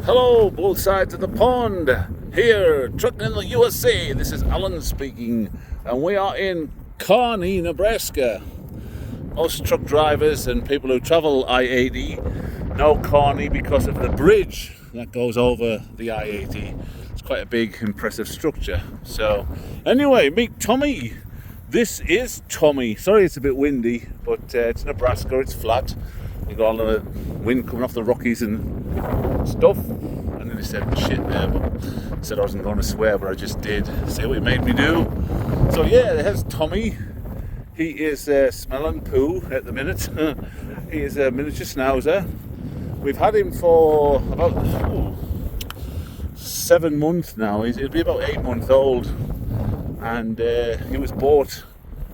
Hello, both sides of the pond. Here, trucking in the USA. This is Alan speaking, and we are in Kearney, Nebraska. Most truck drivers and people who travel I-80 know Kearney because of the bridge that goes over the I-80. It's quite a big, impressive structure. So, anyway, meet Tommy. This is Tommy. Sorry it's a bit windy, but it's Nebraska, it's flat. You got all the wind coming off the Rockies and stuff. And then he said shit there, but I said I wasn't going to swear, but I just did. See what he made me do? So yeah, there's Tommy. He is smelling poo at the minute. He is a miniature schnauzer. We've had him for about 7 months now. He'll be about 8 months old. And he was bought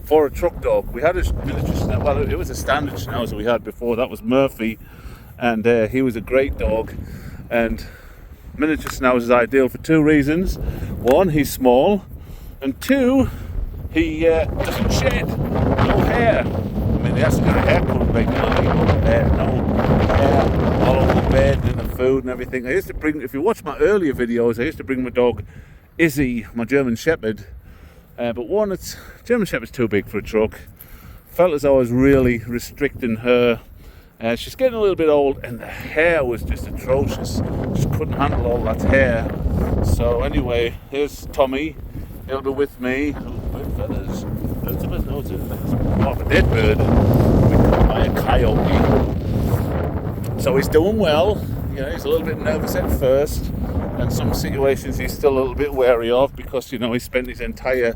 for a truck dog. We had a miniature schnauzer, well, it was a standard schnauzer we had before. That was Murphy. And he was a great dog. And miniature schnauzer is ideal for 2 reasons. 1, he's small. And 2, he doesn't shed. No hair. I mean, he has to get a haircut regularly. No hair all over the bed and the food and everything. I used to bring, if you watch my earlier videos, I used to bring my dog Izzy, my German Shepherd. But one, German Shepherd's too big for a truck. Felt as though I was really restricting her. She's getting a little bit old, and the hair was just atrocious. Just couldn't handle all that hair. So anyway, here's Tommy. He'll be with me. There's more of a dead bird. We caught by a coyote. So he's doing well. You know, he's a little bit nervous at first, and some situations he's still a little bit wary of because, you know, he spent his entire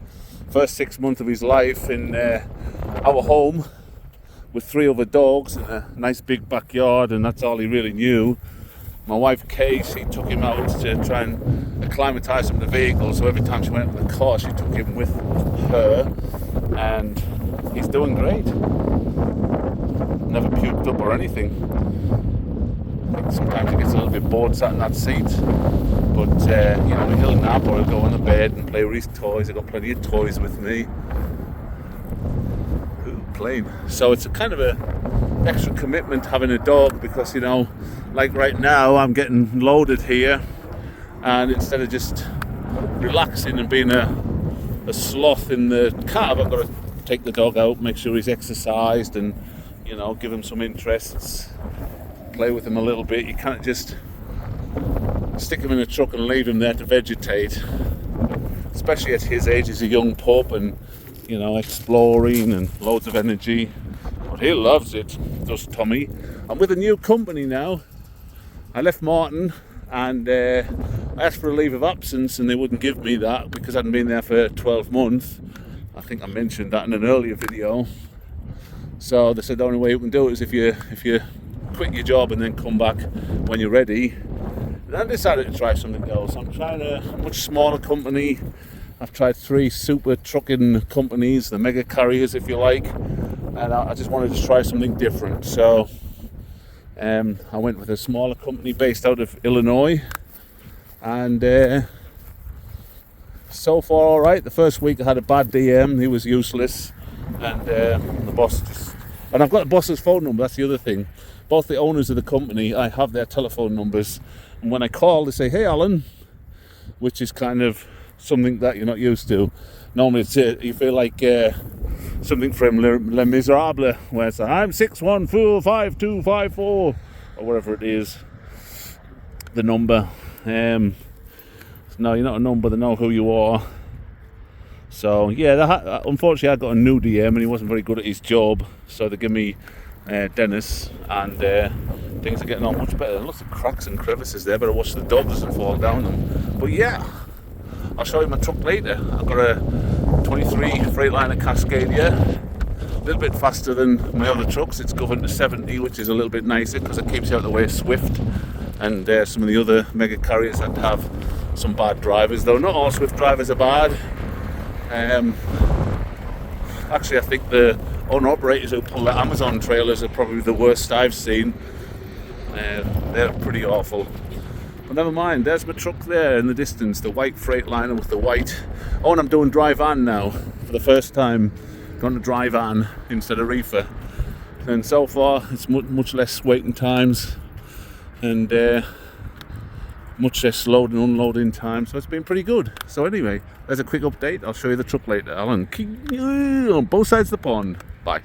first 6 months of his life in our home with 3 other dogs in a nice big backyard, and that's all he really knew. My wife Kay, she took him out to try and acclimatise him to the vehicle, so every time she went to the car she took him with her, and he's doing great. Never puked up or anything. I think sometimes he gets a little bit bored sat in that seat, but you know, he'll nap or he'll go on the bed and play with his toys. I've got plenty of toys with me. Plane. So it's a kind of a extra commitment having a dog because, you know, like right now I'm getting loaded here, and instead of just relaxing and being a sloth in the cab, I've got to take the dog out, make sure he's exercised, and, you know, give him some interests, play with him a little bit. You can't just stick him in a truck and leave him there to vegetate, especially at his age. He's a young pup and, you know, exploring and loads of energy. But he loves it, does Tommy. I'm with a new company now. I left Martin and I asked for a leave of absence, and they wouldn't give me that because I hadn't been there for 12 months. I think I mentioned that in an earlier video. So they said the only way you can do it is if you quit your job and then come back when you're ready. And I decided to try something else. I'm trying a much smaller company. I've tried 3 super trucking companies, the mega carriers if you like, and I just wanted to try something different. So I went with a smaller company based out of Illinois, and so far all right. The first week I had a bad DM, he was useless, and the boss just... And I've got the boss's phone number, that's the other thing. Both the owners of the company, I have their telephone numbers, and when I call they say, "Hey Alan," which is kind of something that you're not used to. Normally it's you feel like something from Les Miserables, where it's like, "I'm 6145254," or whatever it is, the number. No, you're not a number, they know who you are. So yeah, unfortunately I got a new DM and he wasn't very good at his job, so they give me Dennis, and things are getting on much better. Lots of cracks and crevices there, better watch the dog doesn't fall down them. But yeah, I'll show you my truck later. I've got a 23 Freightliner Cascadia, a little bit faster than my other trucks. It's governed to 70, which is a little bit nicer because it keeps you out of the way of Swift and some of the other mega carriers that have some bad drivers, though not all Swift drivers are bad. Actually, I think the owner-operators who pull the Amazon trailers are probably the worst I've seen. They're pretty awful. But never mind, there's my truck there in the distance, the white Freightliner with the white... Oh, and I'm doing dry van now, for the first time. Going to dry van instead of reefer. And so far, it's much less waiting times. And much less load and unloading time, so it's been pretty good. So anyway, there's a quick update. I'll show you the truck later. Alan, on both sides of the pond. Bye.